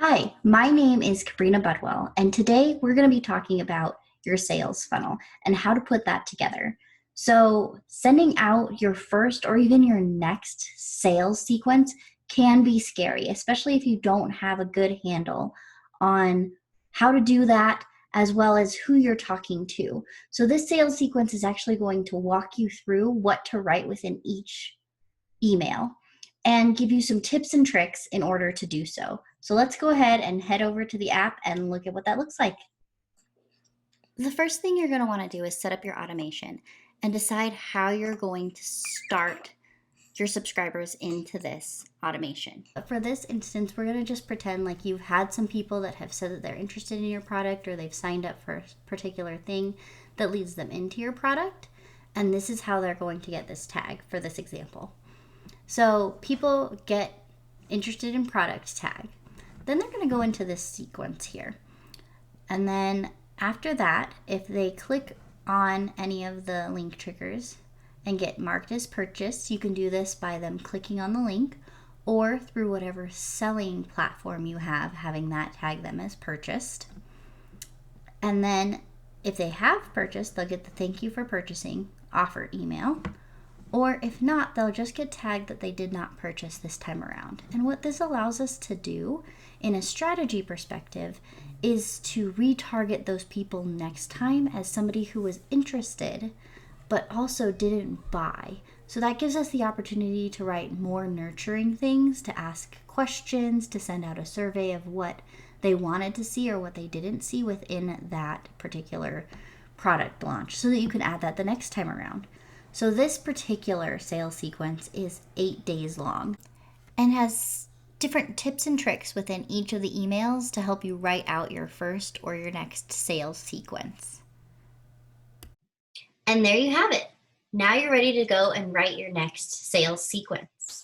Hi, my name is Kabrina Budwell, and today we're going to be talking about your sales funnel and how to put that together. So, sending out your first or even your next sales sequence can be scary, especially if you don't have a good handle on how to do that as well as who you're talking to. So, this sales sequence is actually going to walk you through what to write within each email and give you some tips and tricks in order to do so. So let's go ahead and head over to the app and look at what that looks like. The first thing you're going to want to do is set up your automation and decide how you're going to start your subscribers into this automation. But for this instance, we're going to just pretend like you've had some people that have said that they're interested in your product or they've signed up for a particular thing that leads them into your product. And this is how they're going to get this tag for this example. So people get interested in product tag. Then they're going to go into this sequence here. And then after that, if they click on any of the link triggers and get marked as purchased, you can do this by them clicking on the link or through whatever selling platform you have, having that tag them as purchased. And then if they have purchased, they'll get the thank you for purchasing offer email. Or if not, they'll just get tagged that they did not purchase this time around. And what this allows us to do in a strategy perspective is to retarget those people next time as somebody who was interested but also didn't buy. So that gives us the opportunity to write more nurturing things, to ask questions, to send out a survey of what they wanted to see or what they didn't see within that particular product launch so that you can add that the next time around. So this particular sales sequence is 8 days long and has different tips and tricks within each of the emails to help you write out your first or your next sales sequence. And there you have it. Now you're ready to go and write your next sales sequence.